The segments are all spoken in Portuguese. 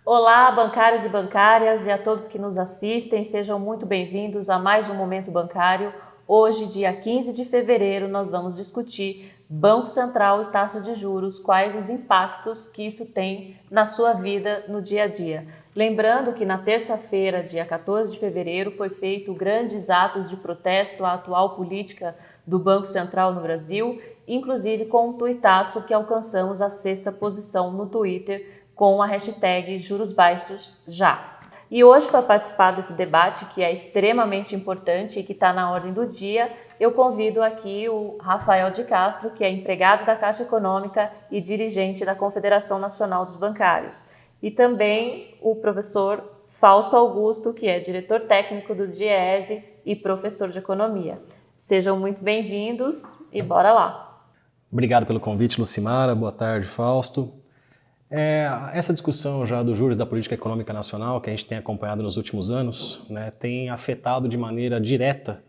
Olá, bancários e bancárias e a todos que nos assistem, sejam muito bem-vindos a mais um Momento Bancário. Hoje, dia 15 de fevereiro, nós vamos discutir Banco Central e taxa de juros, quais os impactos que isso tem na sua vida no dia a dia. Lembrando que na terça-feira, dia 14 de fevereiro, foi feito grandes atos de protesto à atual política do Banco Central no Brasil, inclusive com um tuitaço que alcançamos a 6ª posição no Twitter, com a hashtag Juros Baixos Já. E hoje, para participar desse debate, que é extremamente importante e que está na ordem do dia, eu convido aqui o Rafael de Castro, que é empregado da Caixa Econômica e dirigente da Confederação Nacional dos Bancários. E também o professor Fausto Augusto, que é diretor técnico do DIEESE e professor de Economia. Sejam muito bem-vindos e bora lá. Obrigado pelo convite, Lucimara. Boa tarde, Fausto. Essa discussão já dos juros da política econômica nacional, que a gente tem acompanhado nos últimos anos, tem afetado de maneira direta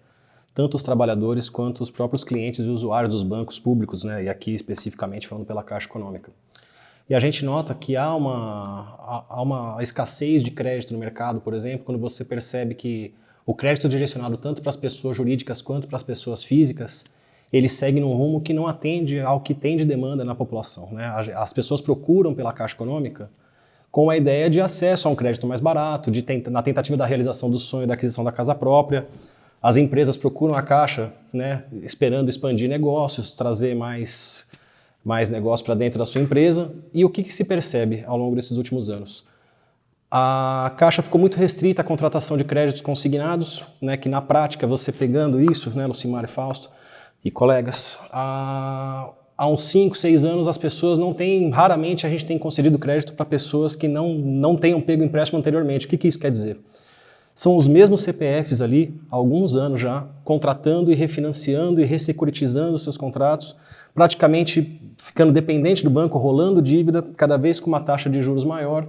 tanto os trabalhadores quanto os próprios clientes e usuários dos bancos públicos, e aqui especificamente falando pela Caixa Econômica. E a gente nota que há uma escassez de crédito no mercado, por exemplo, quando você percebe que o crédito direcionado tanto para as pessoas jurídicas quanto para as pessoas físicas, ele segue num rumo que não atende ao que tem de demanda na população. As pessoas procuram pela Caixa Econômica com a ideia de acesso a um crédito mais barato, na tentativa da realização do sonho da aquisição da casa própria. As empresas procuram a Caixa, esperando expandir negócios, trazer mais negócio para dentro da sua empresa. E o que se percebe ao longo desses últimos anos? A Caixa ficou muito restrita à contratação de créditos consignados, que na prática, você pegando isso, Lucimar e Fausto, e colegas, há uns 5, 6 anos as pessoas raramente a gente tem concedido crédito para pessoas que não tenham pego empréstimo anteriormente. O que isso quer dizer? São os mesmos CPFs ali, há alguns anos já, contratando e refinanciando e ressecuritizando seus contratos, praticamente ficando dependente do banco, rolando dívida, cada vez com uma taxa de juros maior,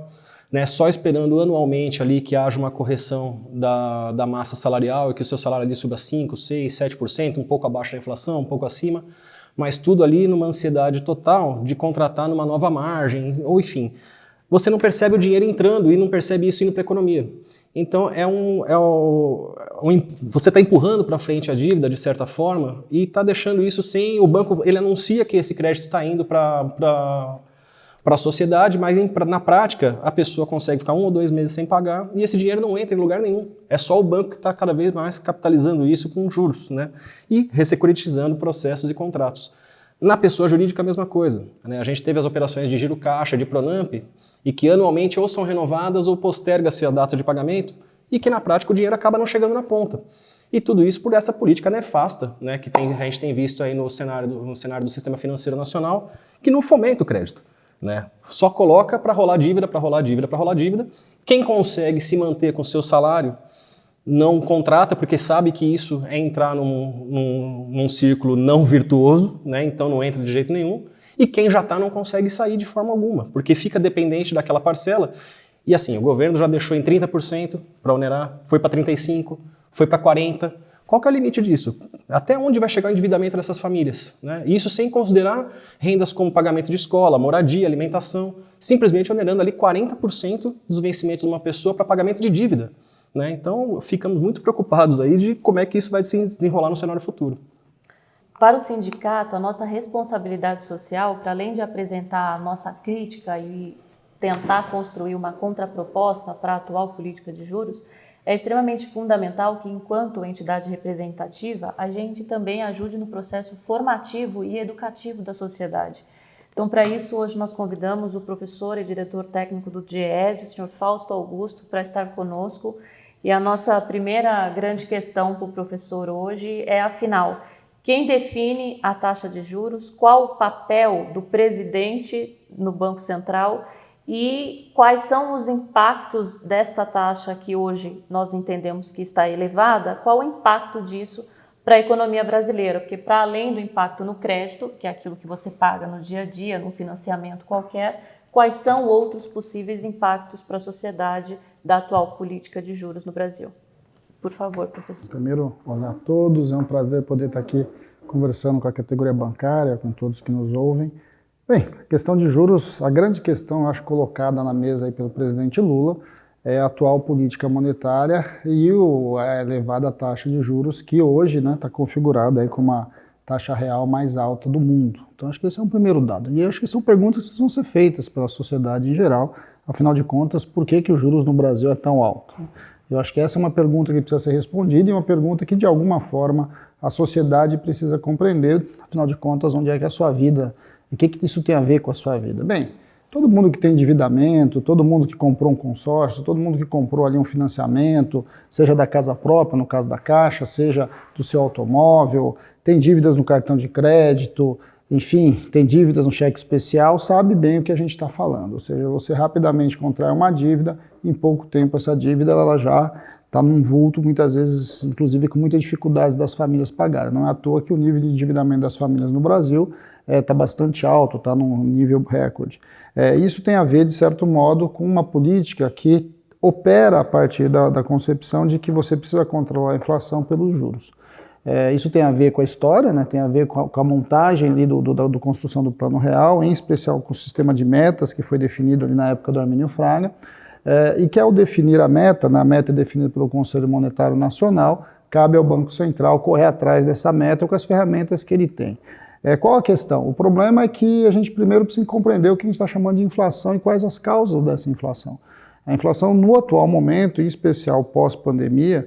só esperando anualmente ali que haja uma correção da massa salarial e que o seu salário ali suba 5, 6, 7%, um pouco abaixo da inflação, um pouco acima, mas tudo ali numa ansiedade total de contratar numa nova margem, ou enfim. Você não percebe o dinheiro entrando e não percebe isso indo para a economia. Então você está empurrando para frente a dívida de certa forma e está deixando isso sem... O banco ele anuncia que esse crédito está indo para a sociedade, mas na prática a pessoa consegue ficar 1 ou 2 meses sem pagar e esse dinheiro não entra em lugar nenhum. É só o banco que está cada vez mais capitalizando isso com juros, e ressecuritizando processos e contratos. Na pessoa jurídica a mesma coisa. A gente teve as operações de giro caixa, de Pronamp, e que anualmente ou são renovadas ou posterga-se a data de pagamento e que na prática o dinheiro acaba não chegando na ponta. E tudo isso por essa política nefasta, que a gente tem visto aí no cenário do sistema financeiro nacional, que não fomenta o crédito. Só coloca para rolar dívida, para rolar dívida, para rolar dívida. Quem consegue se manter com o seu salário não contrata, porque sabe que isso é entrar num círculo não virtuoso, então não entra de jeito nenhum. E quem já está não consegue sair de forma alguma, porque fica dependente daquela parcela. E assim, o governo já deixou em 30% para onerar, foi para 35%, foi para 40%. Qual que é o limite disso? Até onde vai chegar o endividamento dessas famílias? Isso sem considerar rendas como pagamento de escola, moradia, alimentação, simplesmente onerando ali 40% dos vencimentos de uma pessoa para pagamento de dívida. Então, ficamos muito preocupados aí de como é que isso vai se desenrolar no cenário futuro. Para o sindicato, a nossa responsabilidade social, para além de apresentar a nossa crítica e tentar construir uma contraproposta para a atual política de juros, é extremamente fundamental que, enquanto entidade representativa, a gente também ajude no processo formativo e educativo da sociedade. Então, para isso, hoje nós convidamos o professor e diretor técnico do DIEESE, o senhor Fausto Augusto, para estar conosco. E a nossa primeira grande questão para o professor hoje é, afinal, quem define a taxa de juros, qual o papel do presidente no Banco Central e quais são os impactos desta taxa que hoje nós entendemos que está elevada, qual o impacto disso para a economia brasileira? Porque para além do impacto no crédito, que é aquilo que você paga no dia a dia, num financiamento qualquer, quais são outros possíveis impactos para a sociedade da atual política de juros no Brasil? Por favor, professor. Primeiro, olá a todos, é um prazer poder estar aqui conversando com a categoria bancária, com todos que nos ouvem. Bem, a questão de juros, a grande questão, eu acho, colocada na mesa aí pelo presidente Lula é a atual política monetária e a elevada taxa de juros que hoje está configurada aí como a taxa real mais alta do mundo. Então acho que esse é um primeiro dado. E eu acho que são perguntas que precisam ser feitas pela sociedade em geral. Afinal de contas, por que os juros no Brasil é tão alto? Eu acho que essa é uma pergunta que precisa ser respondida e uma pergunta que de alguma forma a sociedade precisa compreender. Afinal de contas, onde é que é a sua vida? E o que isso tem a ver com a sua vida? Bem, todo mundo que tem endividamento, todo mundo que comprou um consórcio, todo mundo que comprou ali um financiamento, seja da casa própria, no caso da Caixa, seja do seu automóvel, tem dívidas no cartão de crédito, enfim, tem dívidas no cheque especial, sabe bem o que a gente está falando. Ou seja, você rapidamente contrai uma dívida, em pouco tempo essa dívida ela já está num vulto, muitas vezes, inclusive com muitas dificuldades das famílias pagarem. Não é à toa que o nível de endividamento das famílias no Brasil está bastante alto, está num nível recorde. Isso tem a ver, de certo modo, com uma política que opera a partir da concepção de que você precisa controlar a inflação pelos juros. Isso tem a ver com a história, tem a ver com a montagem ali do construção do Plano Real, em especial com o sistema de metas que foi definido ali na época do Armínio Fraga, e que ao definir a meta é definida pelo Conselho Monetário Nacional, cabe ao Banco Central correr atrás dessa meta com as ferramentas que ele tem. Qual a questão? O problema é que a gente primeiro precisa compreender o que a gente está chamando de inflação e quais as causas dessa inflação. A inflação no atual momento, em especial pós-pandemia,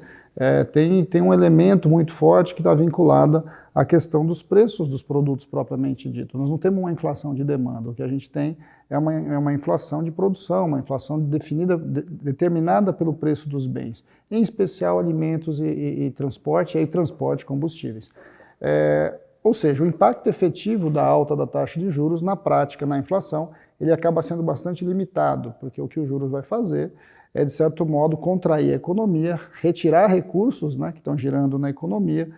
tem um elemento muito forte que está vinculado à questão dos preços dos produtos propriamente dito. Nós não temos uma inflação de demanda, o que a gente tem é uma inflação de produção, uma inflação determinada pelo preço dos bens, em especial alimentos e transporte, e aí transporte e combustíveis. Ou seja, o impacto efetivo da alta da taxa de juros, na prática, na inflação, ele acaba sendo bastante limitado, porque o que o juros vai fazer é, de certo modo, contrair a economia, retirar recursos que estão girando na economia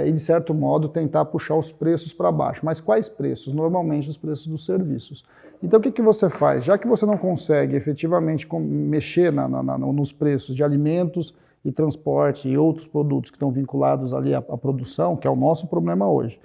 e, de certo modo, tentar puxar os preços para baixo. Mas quais preços? Normalmente os preços dos serviços. Então o que você faz? Já que você não consegue efetivamente mexer nos preços de alimentos e transporte e outros produtos que estão vinculados ali à produção, que é o nosso problema hoje,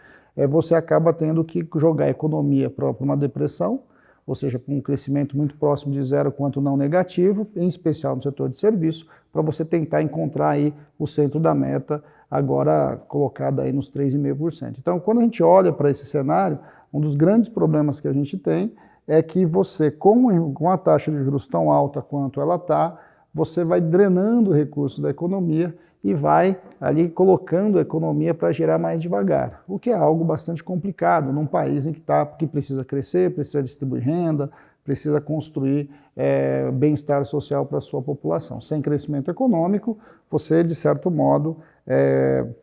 você acaba tendo que jogar a economia para uma depressão, ou seja, com um crescimento muito próximo de zero, quanto não negativo, em especial no setor de serviço, para você tentar encontrar aí o centro da meta, agora colocada aí nos 3,5%. Então, quando a gente olha para esse cenário, um dos grandes problemas que a gente tem é que você, com a taxa de juros tão alta quanto ela está, você vai drenando recursos da economia e vai ali colocando a economia para girar mais devagar, o que é algo bastante complicado num país que precisa crescer, precisa distribuir renda, precisa construir bem-estar social para a sua população. Sem crescimento econômico, você, de certo modo,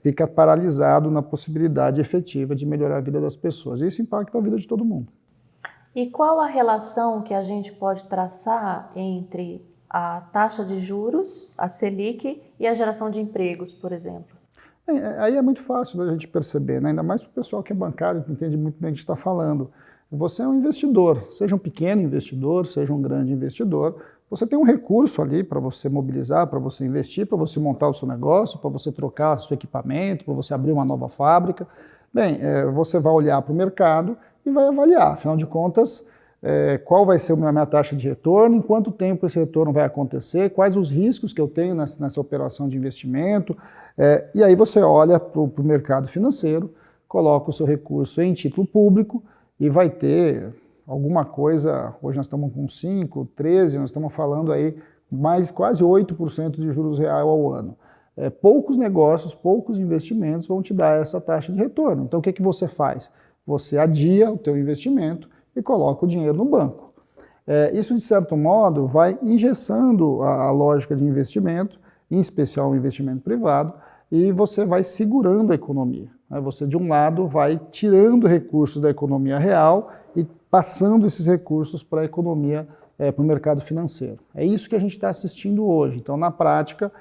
fica paralisado na possibilidade efetiva de melhorar a vida das pessoas. E isso impacta a vida de todo mundo. E qual a relação que a gente pode traçar entre a taxa de juros, a Selic, e a geração de empregos, por exemplo? Aí é muito fácil da gente perceber, ainda mais para o pessoal que é bancário, que entende muito bem o que está falando. Você é um investidor, seja um pequeno investidor, seja um grande investidor, você tem um recurso ali para você mobilizar, para você investir, para você montar o seu negócio, para você trocar o seu equipamento, para você abrir uma nova fábrica. Bem, você vai olhar para o mercado e vai avaliar, afinal de contas, qual vai ser a minha taxa de retorno, em quanto tempo esse retorno vai acontecer, quais os riscos que eu tenho nessa operação de investimento, e aí você olha para o mercado financeiro, coloca o seu recurso em título público e vai ter alguma coisa, hoje nós estamos com 5, 13, nós estamos falando aí mais quase 8% de juros real ao ano. Poucos negócios, poucos investimentos vão te dar essa taxa de retorno. Então o que você faz? Você adia o teu investimento e coloca o dinheiro no banco. Isso, de certo modo, vai engessando a lógica de investimento, em especial o investimento privado, e você vai segurando a economia. Você, de um lado, vai tirando recursos da economia real e passando esses recursos para a economia, para o mercado financeiro. É isso que a gente está assistindo hoje. Então, na prática,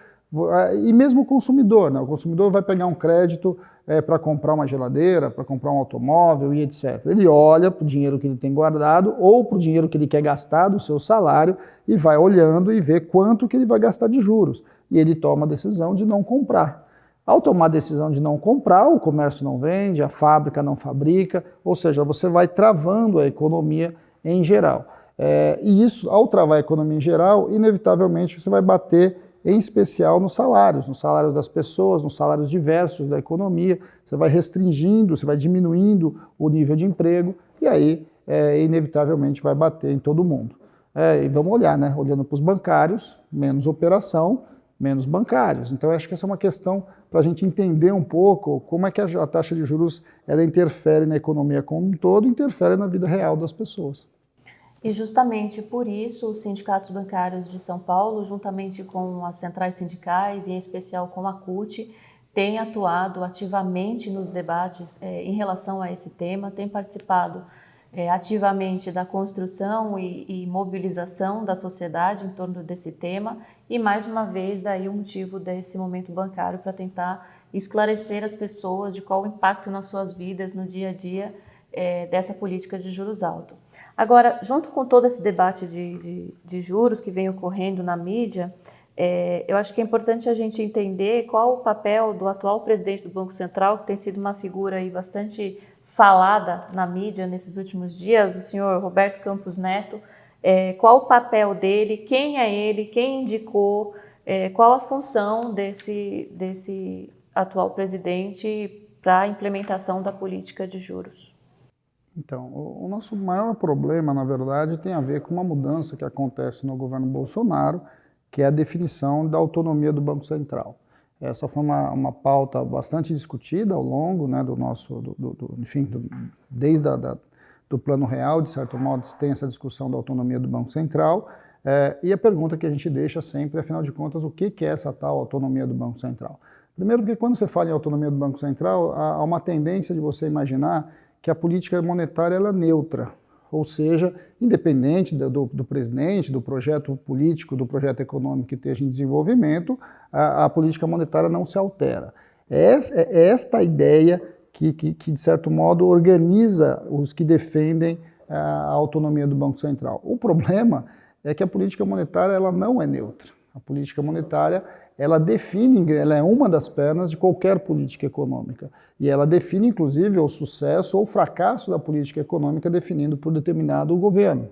e mesmo o consumidor, o consumidor vai pegar um crédito para comprar uma geladeira, para comprar um automóvel e etc. Ele olha para o dinheiro que ele tem guardado ou para o dinheiro que ele quer gastar do seu salário e vai olhando e vê quanto que ele vai gastar de juros. E ele toma a decisão de não comprar. Ao tomar a decisão de não comprar, o comércio não vende, a fábrica não fabrica, ou seja, você vai travando a economia em geral. E isso, ao travar a economia em geral, inevitavelmente você vai bater em especial nos salários das pessoas, nos salários diversos da economia, você vai restringindo, você vai diminuindo o nível de emprego, e aí, inevitavelmente, vai bater em todo mundo. E vamos olhar, né? Olhando para os bancários, menos operação, menos bancários. Então, acho que essa é uma questão para a gente entender um pouco como é que a taxa de juros ela interfere na economia como um todo, interfere na vida real das pessoas. E justamente por isso, os sindicatos bancários de São Paulo, juntamente com as centrais sindicais e em especial com a CUT, têm atuado ativamente nos debates em relação a esse tema, têm participado ativamente da construção e mobilização da sociedade em torno desse tema e, mais uma vez, daí o motivo desse momento bancário para tentar esclarecer as pessoas de qual o impacto nas suas vidas, no dia a dia, dessa política de juros altos. Agora, junto com todo esse debate de juros que vem ocorrendo na mídia, eu acho que é importante a gente entender qual o papel do atual presidente do Banco Central, que tem sido uma figura aí bastante falada na mídia nesses últimos dias, o senhor Roberto Campos Neto. Qual o papel dele, quem é ele, quem indicou, qual a função desse atual presidente para a implementação da política de juros? Então, o nosso maior problema, na verdade, tem a ver com uma mudança que acontece no governo Bolsonaro, que é a definição da autonomia do Banco Central. Essa foi uma pauta bastante discutida ao longo, né, do nosso, desde do Plano Real, de certo modo, tem essa discussão da autonomia do Banco Central, e a pergunta que a gente deixa sempre, afinal de contas, o que é essa tal autonomia do Banco Central? Primeiro, porque quando você fala em autonomia do Banco Central, há uma tendência de você imaginar que a política monetária ela é neutra, ou seja, independente do presidente, do projeto político, do projeto econômico que esteja em desenvolvimento, a política monetária não se altera. É esta ideia que, de certo modo, organiza os que defendem a autonomia do Banco Central. O problema é que a política monetária ela não é neutra. A política monetária ela define, ela é uma das pernas de qualquer política econômica. E ela define, inclusive, o sucesso ou o fracasso da política econômica definido por determinado governo,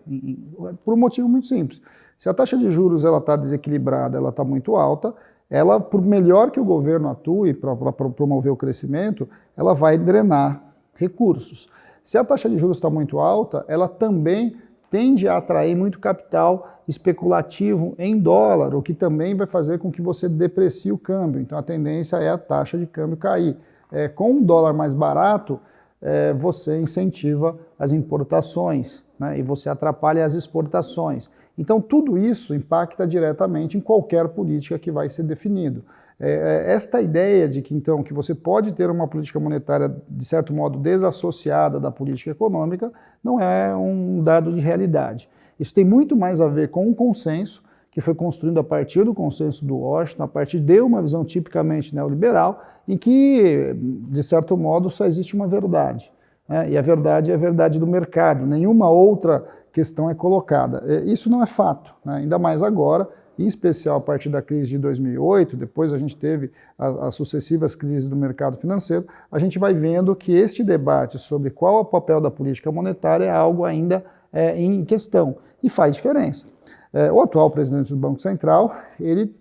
por um motivo muito simples. Se a taxa de juros está desequilibrada, ela está muito alta, ela, por melhor que o governo atue para promover o crescimento, ela vai drenar recursos. Se a taxa de juros está muito alta, ela também tende a atrair muito capital especulativo em dólar, o que também vai fazer com que você deprecie o câmbio. Então a tendência é a taxa de câmbio cair. Com um dólar mais barato, você incentiva as importações, né, e você atrapalha as exportações. Então tudo isso impacta diretamente em qualquer política que vai ser definido. Esta ideia de que, então, que você pode ter uma política monetária, de certo modo, desassociada da política econômica, não é um dado de realidade. Isso tem muito mais a ver com um consenso que foi construído a partir do consenso do Washington, a partir de uma visão tipicamente neoliberal, em que, de certo modo, só existe uma verdade. E a verdade é a verdade do mercado, nenhuma outra questão é colocada. Isso não é fato, né? Ainda mais agora, em especial a partir da crise de 2008, depois a gente teve as sucessivas crises do mercado financeiro, a gente vai vendo que este debate sobre qual é o papel da política monetária é algo ainda em questão, e faz diferença. O atual presidente do Banco Central, ele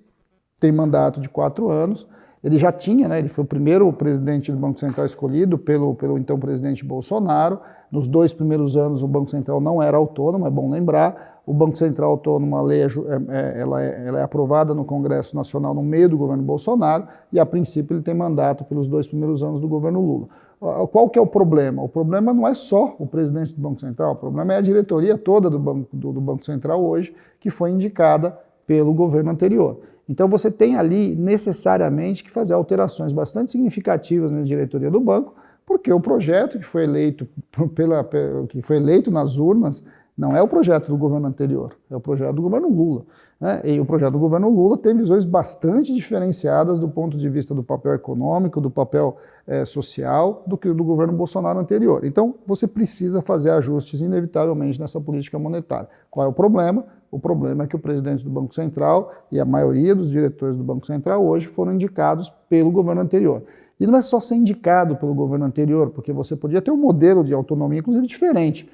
tem mandato de 4 anos, ele já tinha, né, ele foi o primeiro presidente do Banco Central escolhido pelo então presidente Bolsonaro. Nos 2 primeiros anos o Banco Central não era autônomo, é bom lembrar. O Banco Central autônomo, a lei ela é aprovada no Congresso Nacional no meio do governo Bolsonaro e, a princípio, ele tem mandato pelos 2 primeiros anos do governo Lula. Qual que é o problema? O problema não é só o presidente do Banco Central, o problema é a diretoria toda do Banco Central hoje, que foi indicada pelo governo anterior. Então você tem ali necessariamente que fazer alterações bastante significativas na diretoria do banco, porque o projeto que foi eleito nas urnas não é o projeto do governo anterior, é o projeto do governo Lula, né? E o projeto do governo Lula tem visões bastante diferenciadas do ponto de vista do papel econômico, do papel social, do que do governo Bolsonaro anterior. Então, você precisa fazer ajustes inevitavelmente nessa política monetária. Qual é o problema? O problema é que o presidente do Banco Central e a maioria dos diretores do Banco Central hoje foram indicados pelo governo anterior. E não é só ser indicado pelo governo anterior, porque você podia ter um modelo de autonomia, inclusive, diferente,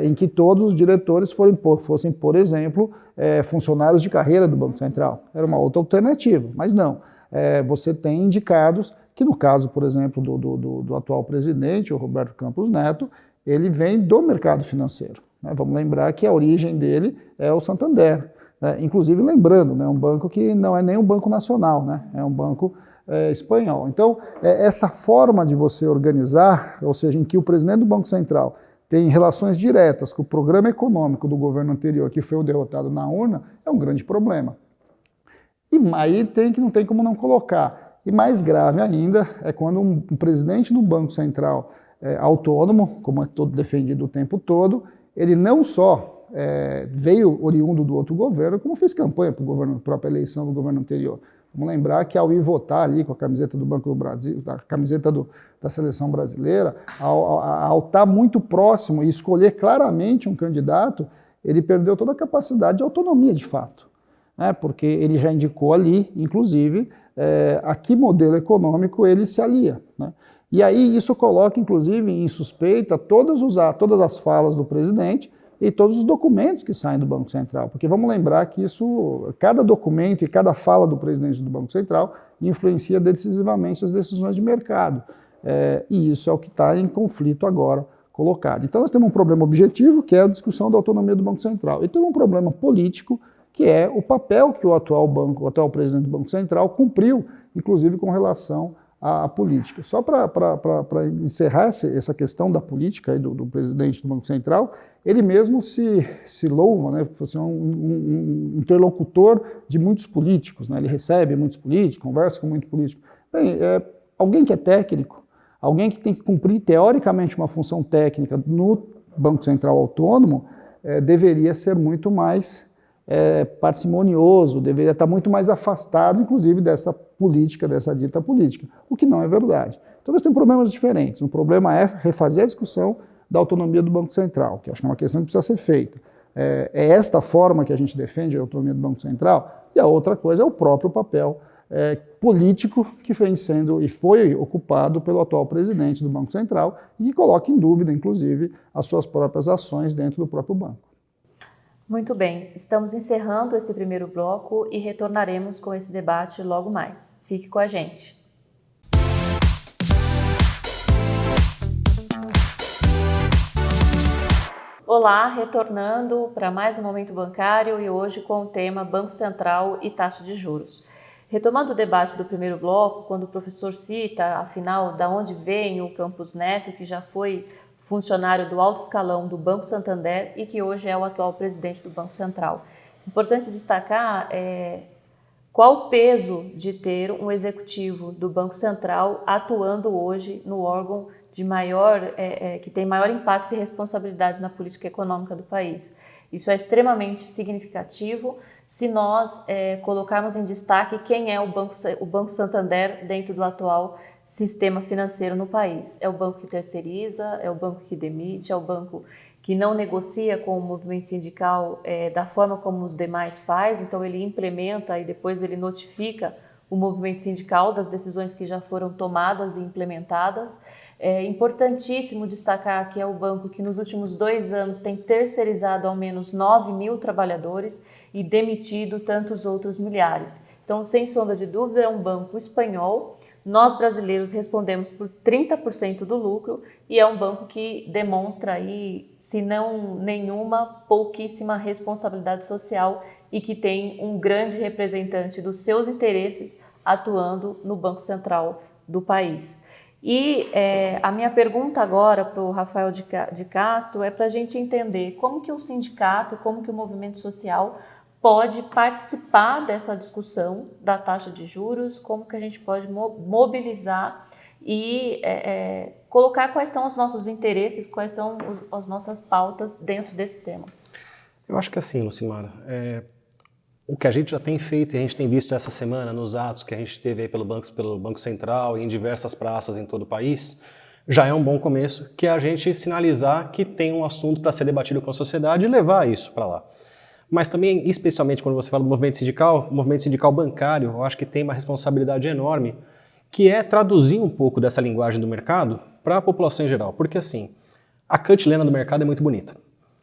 em que todos os diretores fossem, por exemplo, funcionários de carreira do Banco Central. Era uma outra alternativa, mas não. Você tem indicados que, no caso, por exemplo, do atual presidente, o Roberto Campos Neto, ele vem do mercado financeiro. Vamos lembrar que a origem dele é o Santander. Inclusive, lembrando, um banco que não é nem um banco nacional, é um banco espanhol. Então, essa forma de você organizar, ou seja, em que o presidente do Banco Central tem relações diretas com o programa econômico do governo anterior, que foi o derrotado na urna, é um grande problema. E aí não tem como não colocar. E mais grave ainda é quando um presidente do Banco Central autônomo, como é todo defendido o tempo todo, ele não só veio oriundo do outro governo, como fez campanha para a própria eleição do governo anterior. Vamos lembrar que ao ir votar ali com a camiseta do Banco do Brasil, a camiseta da seleção brasileira, ao estar muito próximo e escolher claramente um candidato, ele perdeu toda a capacidade de autonomia de fato. Porque ele já indicou ali, inclusive, a que modelo econômico ele se alia. E aí isso coloca, inclusive, em suspeita todas as falas do presidente e todos os documentos que saem do Banco Central, porque vamos lembrar que cada documento e cada fala do presidente do Banco Central influencia decisivamente as decisões de mercado, e isso é o que está em conflito agora colocado. Então nós temos um problema objetivo, que é a discussão da autonomia do Banco Central, e temos um problema político, que é o papel que o atual presidente do Banco Central cumpriu, inclusive com relação à política. Só para encerrar essa questão da política do presidente do Banco Central, ele mesmo se louva, por ser um interlocutor de muitos políticos, ele recebe muitos políticos, conversa com muitos políticos. Bem, alguém que é técnico, alguém que tem que cumprir teoricamente uma função técnica no Banco Central autônomo, deveria ser muito mais parcimonioso, deveria estar muito mais afastado, inclusive, dessa política, dessa dita política, o que não é verdade. Então nós temos problemas diferentes. Um problema é refazer a discussão da autonomia do Banco Central, que acho que é uma questão que precisa ser feita. É esta forma que a gente defende a autonomia do Banco Central, e a outra coisa é o próprio papel político que vem sendo e foi ocupado pelo atual presidente do Banco Central e que coloca em dúvida, inclusive, as suas próprias ações dentro do próprio banco. Muito bem, estamos encerrando esse primeiro bloco e retornaremos com esse debate logo mais. Fique com a gente. Olá, retornando para mais um Momento Bancário e hoje com o tema Banco Central e taxa de juros. Retomando o debate do primeiro bloco, quando o professor cita, afinal, da onde vem o Campos Neto, que já foi funcionário do alto escalão do Banco Santander e que hoje é o atual presidente do Banco Central. Importante destacar qual o peso de ter um executivo do Banco Central atuando hoje no órgão que tem maior impacto e responsabilidade na política econômica do país. Isso é extremamente significativo se nós colocarmos em destaque quem é o Banco Santander dentro do atual sistema financeiro no país. É o banco que terceiriza, é o banco que demite, é o banco que não negocia com o movimento sindical da forma como os demais faz, então ele implementa e depois ele notifica o movimento sindical das decisões que já foram tomadas e implementadas. É importantíssimo destacar que é o banco que nos últimos 2 anos tem terceirizado ao menos 9.000 trabalhadores e demitido tantos outros milhares. Então, sem sombra de dúvida, é um banco espanhol. Nós, brasileiros, respondemos por 30% do lucro e é um banco que demonstra aí, se não nenhuma, pouquíssima responsabilidade social e que tem um grande representante dos seus interesses atuando no Banco Central do país. E a minha pergunta agora para o Rafael de Castro é para a gente entender como que o sindicato, como que o movimento social pode participar dessa discussão da taxa de juros, como que a gente pode mobilizar e colocar quais são os nossos interesses, quais são as nossas pautas dentro desse tema. Eu acho que assim, Lucimara, o que a gente já tem feito e a gente tem visto essa semana nos atos que a gente teve aí pelo Banco Central e em diversas praças em todo o país, já é um bom começo, que é a gente sinalizar que tem um assunto para ser debatido com a sociedade e levar isso para lá. mas também, especialmente quando você fala do movimento sindical bancário, eu acho que tem uma responsabilidade enorme, que é traduzir um pouco dessa linguagem do mercado para a população em geral. Porque assim, a cantilena do mercado é muito bonita.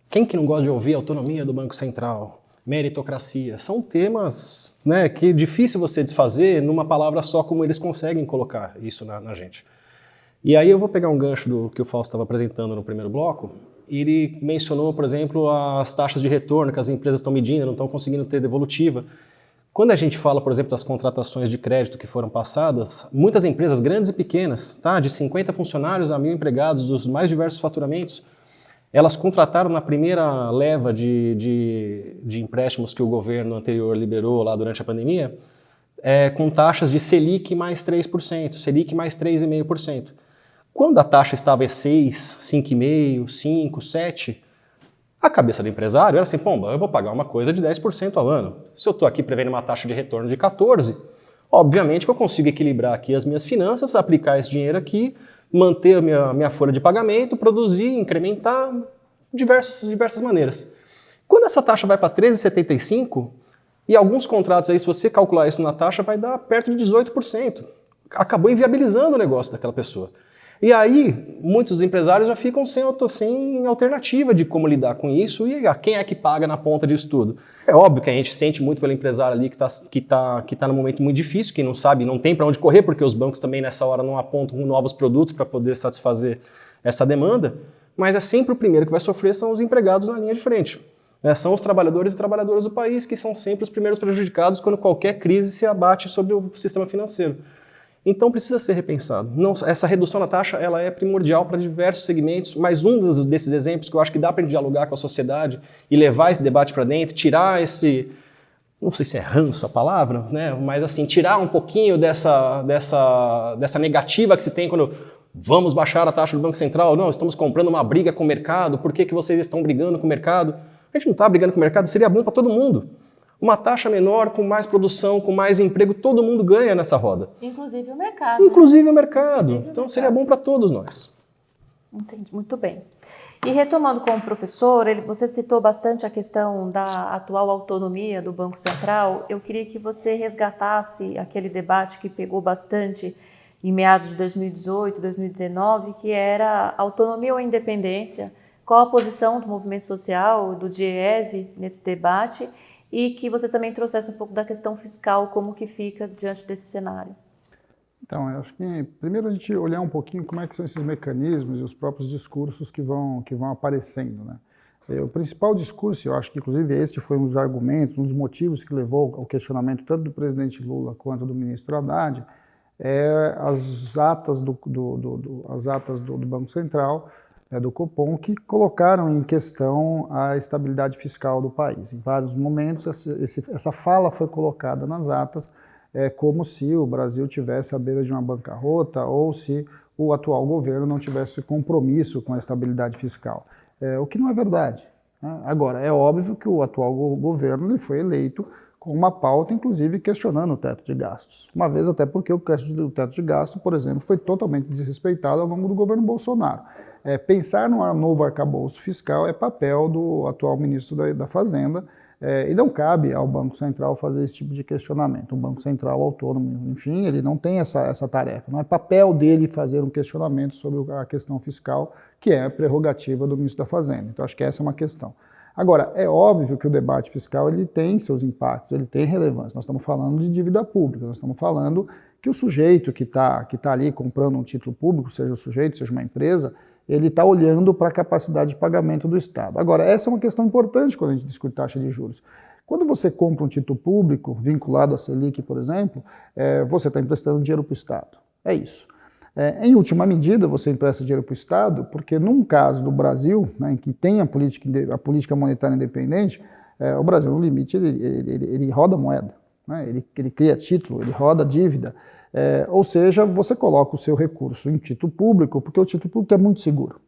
Quem que não gosta de ouvir a autonomia do Banco Central, meritocracia? São temas, né, que é difícil você desfazer numa palavra só, como eles conseguem colocar isso na gente. E aí eu vou pegar um gancho do que o Fausto estava apresentando no primeiro bloco. Ele mencionou, por exemplo, as taxas de retorno que as empresas estão medindo, não estão conseguindo ter devolutiva. Quando a gente fala, por exemplo, das contratações de crédito que foram passadas, muitas empresas, grandes e pequenas, tá, de 50 funcionários a 1.000 empregados, dos mais diversos faturamentos, elas contrataram na primeira leva de empréstimos que o governo anterior liberou lá durante a pandemia, com taxas de Selic mais 3%, Selic mais 3,5%. Quando a taxa estava em 6, 5,5, 5, 7, a cabeça do empresário era assim, pomba, eu vou pagar uma coisa de 10% ao ano. Se eu estou aqui prevendo uma taxa de retorno de 14%, obviamente que eu consigo equilibrar aqui as minhas finanças, aplicar esse dinheiro aqui, manter a minha folha de pagamento, produzir, incrementar, diversas maneiras. Quando essa taxa vai para 13,75%, e alguns contratos aí, se você calcular isso na taxa, vai dar perto de 18%. Acabou inviabilizando o negócio daquela pessoa. E aí, muitos empresários já ficam sem alternativa de como lidar com isso e quem é que paga na ponta disso tudo. É óbvio que a gente sente muito pelo empresário ali que tá num momento muito difícil, que não sabe, não tem para onde correr, porque os bancos também nessa hora não apontam novos produtos para poder satisfazer essa demanda, mas é sempre o primeiro que vai sofrer são os empregados na linha de frente. São os trabalhadores e trabalhadoras do país que são sempre os primeiros prejudicados quando qualquer crise se abate sobre o sistema financeiro. Então precisa ser repensado. Essa redução da taxa ela é primordial para diversos segmentos, mas um desses exemplos que eu acho que dá para dialogar com a sociedade e levar esse debate para dentro, tirar esse, não sei se é ranço a palavra, né? Mas assim, tirar um pouquinho dessa negativa que se tem quando vamos baixar a taxa do Banco Central, não, estamos comprando uma briga com o mercado, por que vocês estão brigando com o mercado? A gente não está brigando com o mercado, seria bom para todo mundo. Uma taxa menor, com mais produção, com mais emprego, todo mundo ganha nessa roda. Inclusive o mercado. Inclusive o mercado. Então seria bom para todos nós. Entendi, muito bem. E retomando com o professor, você citou bastante a questão da atual autonomia do Banco Central. Eu queria que você resgatasse aquele debate que pegou bastante em meados de 2018, 2019, que era autonomia ou independência, qual a posição do movimento social, do DIEESE nesse debate, e que você também trouxesse um pouco da questão fiscal, como que fica diante desse cenário. Então, eu acho que primeiro a gente olhar um pouquinho como é que são esses mecanismos e os próprios discursos que vão aparecendo, né? O principal discurso, eu acho que inclusive este foi um dos argumentos, um dos motivos que levou ao questionamento tanto do presidente Lula quanto do ministro Haddad, as atas do Banco Central, do Copom, que colocaram em questão a estabilidade fiscal do país. Em vários momentos, essa fala foi colocada nas atas como se o Brasil tivesse à beira de uma bancarrota ou se o atual governo não tivesse compromisso com a estabilidade fiscal, o que não é verdade, né? Agora, é óbvio que o atual governo ele foi eleito com uma pauta, inclusive, questionando o teto de gastos. Uma vez até porque o teto de gastos, por exemplo, foi totalmente desrespeitado ao longo do governo Bolsonaro. Pensar num novo arcabouço fiscal é papel do atual ministro da Fazenda, e não cabe ao Banco Central fazer esse tipo de questionamento. Um Banco Central autônomo, enfim, ele não tem essa tarefa. Não é papel dele fazer um questionamento sobre a questão fiscal, que é a prerrogativa do ministro da Fazenda. Então, acho que essa é uma questão. Agora, é óbvio que o debate fiscal ele tem seus impactos, ele tem relevância. Nós estamos falando de dívida pública, nós estamos falando que o sujeito que tá ali comprando um título público, seja o sujeito, seja uma empresa, ele está olhando para a capacidade de pagamento do Estado. Agora, essa é uma questão importante quando a gente discute taxa de juros. Quando você compra um título público, vinculado à Selic, por exemplo, você está emprestando dinheiro para o Estado. É isso. Em última medida, você empresta dinheiro para o Estado, porque num caso do Brasil, né, em que tem a política monetária independente, o Brasil, no limite, ele roda moeda, né, ele cria título, ele roda dívida. Ou seja, você coloca o seu recurso em título público, porque o título público é muito seguro.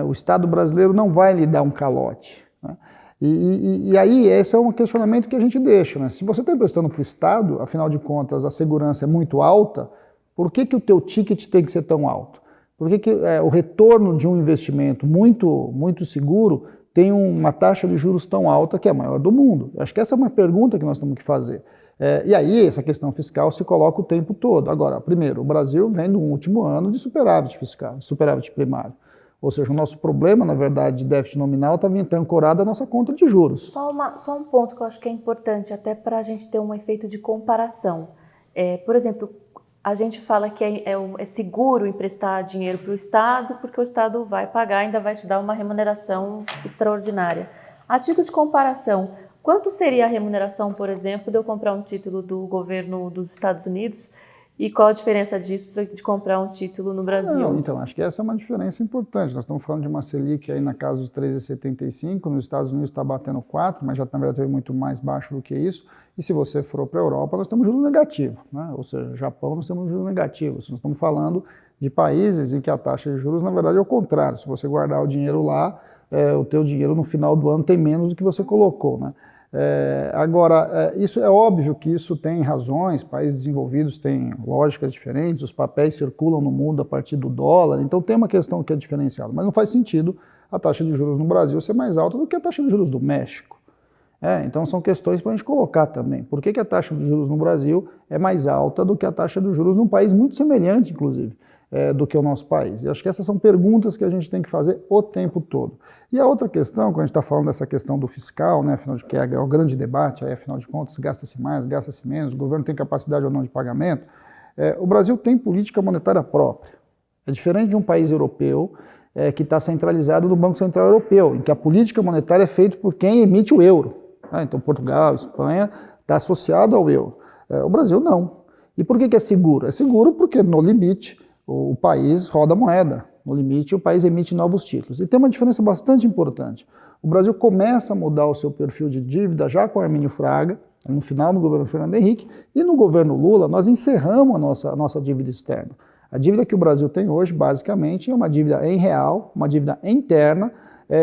O Estado brasileiro não vai lhe dar um calote, né? E aí esse é um questionamento que a gente deixa, né? Se você está emprestando para o Estado, afinal de contas a segurança é muito alta, por que o teu ticket tem que ser tão alto? Por que o retorno de um investimento muito seguro tem uma taxa de juros tão alta que é a maior do mundo? Acho que essa é uma pergunta que nós temos que fazer. E aí, essa questão fiscal se coloca o tempo todo. Agora, primeiro, o Brasil vem de um último ano de superávit fiscal, superávit primário. Ou seja, o nosso problema, na verdade, de déficit nominal está ancorado à nossa conta de juros. Só um ponto que eu acho que é importante, até para a gente ter um efeito de comparação. Por exemplo, a gente fala que é seguro emprestar dinheiro para o Estado, porque o Estado vai pagar, ainda vai te dar uma remuneração extraordinária. A título de comparação, quanto seria a remuneração, por exemplo, de eu comprar um título do governo dos Estados Unidos? E qual a diferença disso de comprar um título no Brasil? Não, então, acho que essa é uma diferença importante. Nós estamos falando de uma Selic aí na casa dos 3,75, nos Estados Unidos está batendo 4, mas já na verdade teve muito mais baixo do que isso. E se você for para a Europa, nós temos juros negativos, né? Ou seja, Japão nós temos juros negativos. Nós estamos falando de países em que a taxa de juros, na verdade, é o contrário. Se você guardar o dinheiro lá, o teu dinheiro no final do ano tem menos do que você colocou, né? Agora, isso é óbvio que isso tem razões, países desenvolvidos têm lógicas diferentes, os papéis circulam no mundo a partir do dólar, então tem uma questão que é diferenciada, mas não faz sentido a taxa de juros no Brasil ser mais alta do que a taxa de juros do México. Então são questões para a gente colocar também. Por que a taxa de juros no Brasil é mais alta do que a taxa de juros num país muito semelhante, inclusive, do que o nosso país? E acho que essas são perguntas que a gente tem que fazer o tempo todo. E a outra questão, quando a gente está falando dessa questão do fiscal, né, afinal de que é o grande debate, aí, afinal de contas, gasta-se mais, gasta-se menos, o governo tem capacidade ou não de pagamento, o Brasil tem política monetária própria. É diferente de um país europeu que está centralizado no Banco Central Europeu, em que a política monetária é feita por quem emite o euro. Então, Portugal, Espanha, está associado ao euro. O Brasil não. E por que é seguro? É seguro porque, no limite, o país roda a moeda. No limite, o país emite novos títulos. E tem uma diferença bastante importante. O Brasil começa a mudar o seu perfil de dívida já com Armínio Fraga, no final do governo Fernando Henrique, e no governo Lula nós encerramos a nossa dívida externa. A dívida que o Brasil tem hoje, basicamente, é uma dívida em real, uma dívida interna,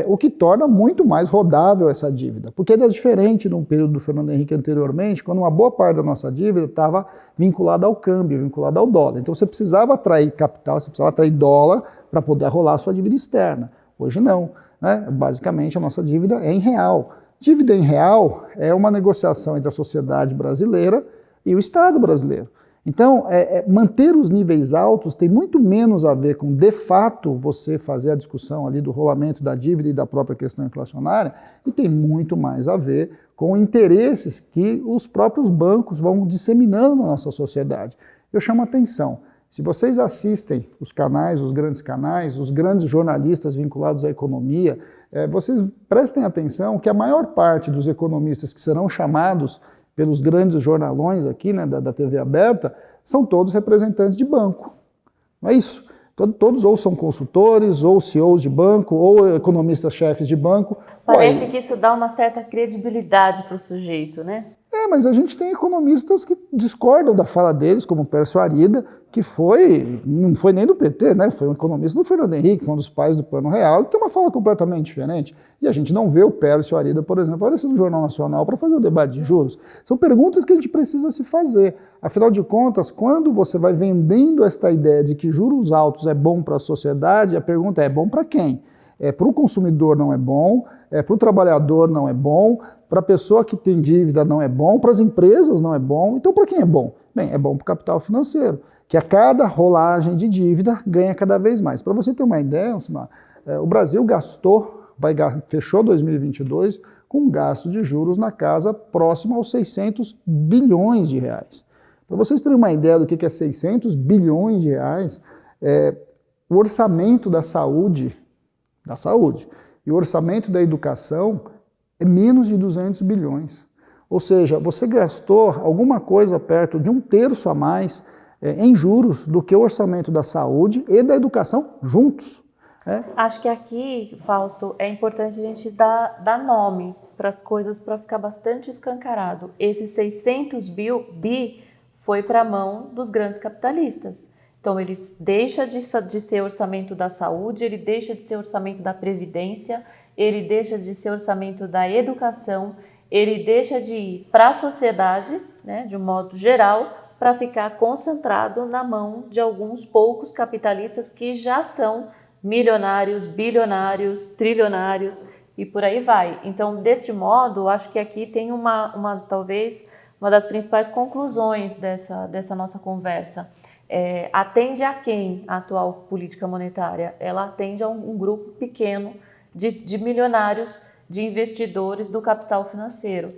o que torna muito mais rodável essa dívida. Porque era diferente no período do Fernando Henrique anteriormente, quando uma boa parte da nossa dívida estava vinculada ao câmbio, vinculada ao dólar. Então você precisava atrair capital, você precisava atrair dólar para poder rolar a sua dívida externa. Hoje não, né? Basicamente a nossa dívida é em real. Dívida em real é uma negociação entre a sociedade brasileira e o Estado brasileiro. Então, manter os níveis altos tem muito menos a ver com, de fato, você fazer a discussão ali do rolamento da dívida e da própria questão inflacionária, e tem muito mais a ver com interesses que os próprios bancos vão disseminando na nossa sociedade. Eu chamo a atenção, se vocês assistem os canais, os grandes jornalistas vinculados à economia, vocês prestem atenção que a maior parte dos economistas que serão chamados pelos grandes jornalões aqui, né, da TV aberta, são todos representantes de banco. Não é isso? Todos ou são consultores, ou CEOs de banco, ou economistas-chefes de banco. Parece que isso dá uma certa credibilidade para o sujeito, né? Mas a gente tem economistas que discordam da fala deles, como o Pércio Arida, que não foi nem do PT, né? Foi um economista do Fernando Henrique, foi um dos pais do Plano Real, que tem uma fala completamente diferente. E a gente não vê o Pércio Arida, por exemplo, aparecer no Jornal Nacional para fazer o debate de juros. São perguntas que a gente precisa se fazer. Afinal de contas, quando você vai vendendo esta ideia de que juros altos é bom para a sociedade, a pergunta é bom para quem? Para o consumidor não é bom, para o trabalhador não é bom, para a pessoa que tem dívida não é bom, para as empresas não é bom, então para quem é bom? Bem, é bom para o capital financeiro, que a cada rolagem de dívida ganha cada vez mais. Para você ter uma ideia, o Brasil fechou 2022 com um gasto de juros na casa próximo aos 600 bilhões de reais. Para vocês terem uma ideia do que é 600 bilhões de reais, o orçamento da saúde e o orçamento da educação é menos de 200 bilhões. Ou seja, você gastou alguma coisa perto de 1/3 a mais em juros do que o orçamento da saúde e da educação juntos. Acho que aqui, Fausto, é importante a gente dar nome para as coisas para ficar bastante escancarado. Esse 600 bi foi para a mão dos grandes capitalistas. Então, ele deixa de ser orçamento da saúde, ele deixa de ser orçamento da previdência, ele deixa de ser orçamento da educação, ele deixa de ir para a sociedade, né, de um modo geral, para ficar concentrado na mão de alguns poucos capitalistas que já são milionários, bilionários, trilionários. e por aí vai. Então, deste modo, acho que aqui tem talvez uma das principais conclusões dessa nossa conversa. Atende a quem a atual política monetária? Ela atende a um grupo pequeno de milionários, de investidores do capital financeiro.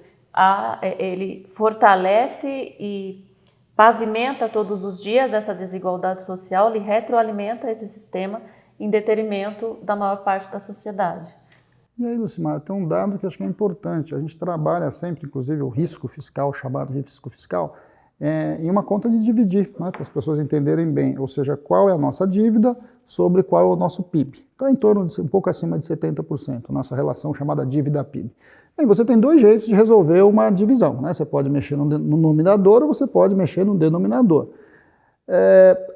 Ele fortalece e pavimenta todos os dias essa desigualdade social, ele retroalimenta esse sistema em detrimento da maior parte da sociedade. E aí, Lucimara, tem um dado que acho que é importante. A gente trabalha sempre, inclusive, o risco fiscal, chamado risco fiscal, em uma conta de dividir, né, para as pessoas entenderem bem, ou seja, qual é a nossa dívida sobre qual é o nosso PIB. Está em torno de um pouco acima de 70%, a nossa relação chamada dívida-PIB. Bem, você tem dois jeitos de resolver uma divisão, né? Você pode mexer no nominador ou você pode mexer no denominador.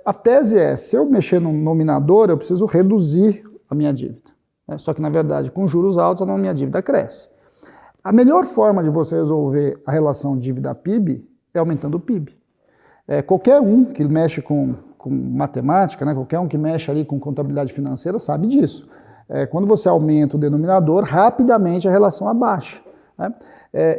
A tese é, se eu mexer no nominador, eu preciso reduzir a minha dívida. Né? Só que, na verdade, com juros altos, a minha dívida cresce. A melhor forma de você resolver a relação dívida-PIB é aumentando o PIB. Qualquer um que mexe com matemática, né? Qualquer um que mexe ali com contabilidade financeira sabe disso. Quando você aumenta o denominador, rapidamente a relação abaixa. Né?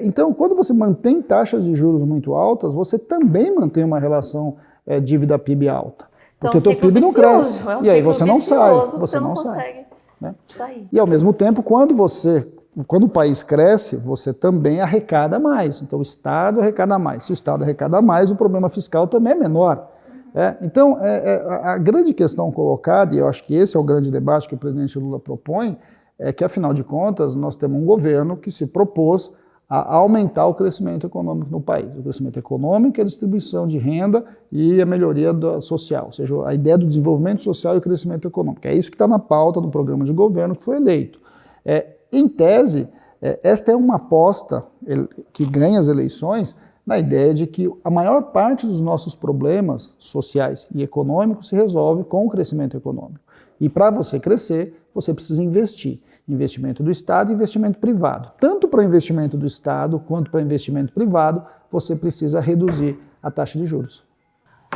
Então, quando você mantém taxas de juros muito altas, você também mantém uma relação dívida-PIB alta. Então, porque o teu PIB não cresce. E aí você não sai. Você não consegue sair. E ao mesmo tempo, quando o país cresce, você também arrecada mais. Então o Estado arrecada mais. Se o Estado arrecada mais, o problema fiscal também é menor. Então, a grande questão colocada, e eu acho que esse é o grande debate que o presidente Lula propõe, é que, afinal de contas, nós temos um governo que se propôs a aumentar o crescimento econômico no país. O crescimento econômico é a distribuição de renda e a melhoria social, ou seja, a ideia do desenvolvimento social e o crescimento econômico. É isso que está na pauta do programa de governo que foi eleito. Em tese, esta é uma aposta que ganha as eleições na ideia de que a maior parte dos nossos problemas sociais e econômicos se resolve com o crescimento econômico. E para você crescer, você precisa investir. Investimento do Estado e investimento privado. Tanto para investimento do Estado quanto para investimento privado, você precisa reduzir a taxa de juros.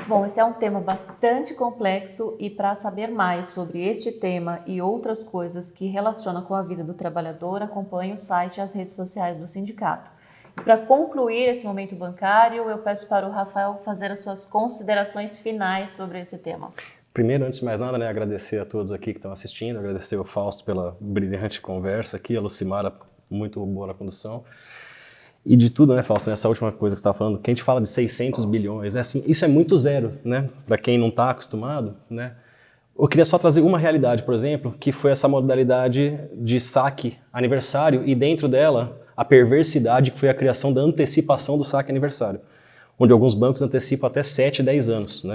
Bom, esse é um tema bastante complexo e para saber mais sobre este tema e outras coisas que relacionam com a vida do trabalhador, acompanhe o site e as redes sociais do sindicato. Para concluir esse momento bancário, eu peço para o Rafael fazer as suas considerações finais sobre esse tema. Primeiro, antes de mais nada, agradecer a todos aqui que estão assistindo, agradecer ao Fausto pela brilhante conversa aqui, a Lucimara, muito boa na condução. E de tudo, Fausto, essa última coisa que você estava falando, que a gente fala de 600 bilhões, assim, isso é muito zero, para quem não está acostumado, Eu queria só trazer uma realidade, por exemplo, que foi essa modalidade de saque aniversário e dentro dela a perversidade que foi a criação da antecipação do saque aniversário, onde alguns bancos antecipam até 7, 10 anos,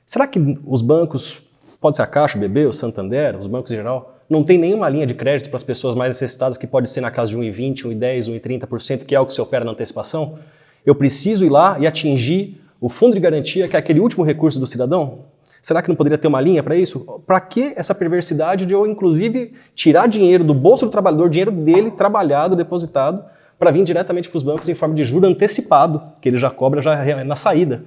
Será que os bancos, pode ser a Caixa, o BB, o Santander, os bancos em geral, não tem nenhuma linha de crédito para as pessoas mais necessitadas que pode ser na casa de 1,20%, 1,10%, 1,30%, que é o que se opera na antecipação? Eu preciso ir lá e atingir o fundo de garantia, que é aquele último recurso do cidadão? Será que não poderia ter uma linha para isso? Para que essa perversidade de eu, inclusive, tirar dinheiro do bolso do trabalhador, dinheiro dele, trabalhado, depositado, para vir diretamente para os bancos em forma de juro antecipado, que ele já cobra já na saída,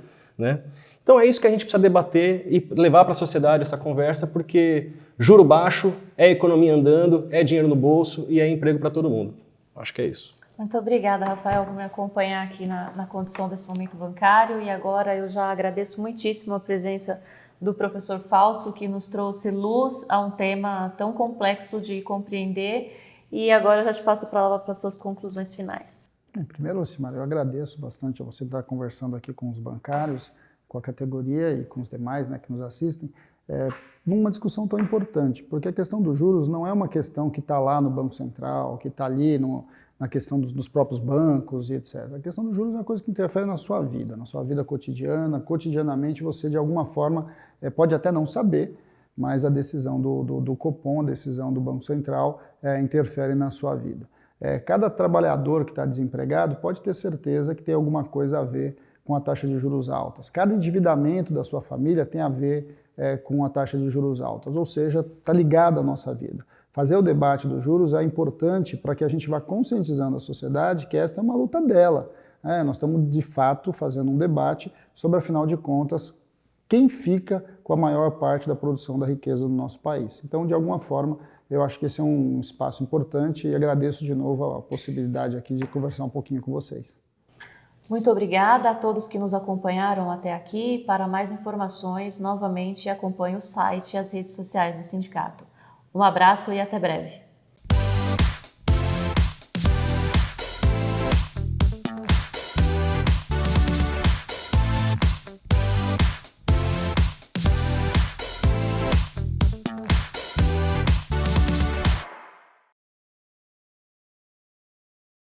Então é isso que a gente precisa debater e levar para a sociedade essa conversa, porque juro baixo é economia andando, é dinheiro no bolso e é emprego para todo mundo. Acho que é isso. Muito obrigada, Rafael, por me acompanhar aqui na condução desse momento bancário. E agora eu já agradeço muitíssimo a presença do professor Fausto, que nos trouxe luz a um tema tão complexo de compreender. E agora eu já te passo a palavra para as suas conclusões finais. Primeiro, Lucimara, eu agradeço bastante a você estar conversando aqui com os bancários, com a categoria e com os demais que nos assistem, numa discussão tão importante, porque a questão dos juros não é uma questão que está lá no Banco Central, que está ali na questão dos próprios bancos e etc. A questão dos juros é uma coisa que interfere na sua vida cotidiana. Cotidianamente você, de alguma forma, pode até não saber, mas a decisão do Copom, a decisão do Banco Central interfere na sua vida. Cada trabalhador que está desempregado pode ter certeza que tem alguma coisa a ver com a taxa de juros altas. Cada endividamento da sua família tem a ver com a taxa de juros altas, ou seja, está ligado à nossa vida. Fazer o debate dos juros é importante para que a gente vá conscientizando a sociedade que esta é uma luta dela. Nós estamos, de fato, fazendo um debate sobre, afinal de contas, quem fica com a maior parte da produção da riqueza do nosso país. Então, de alguma forma, Eu acho que esse é um espaço importante e agradeço de novo a possibilidade aqui de conversar um pouquinho com vocês. Muito obrigada a todos que nos acompanharam até aqui. Para mais informações, novamente acompanhe o site e as redes sociais do sindicato. Um abraço e até breve.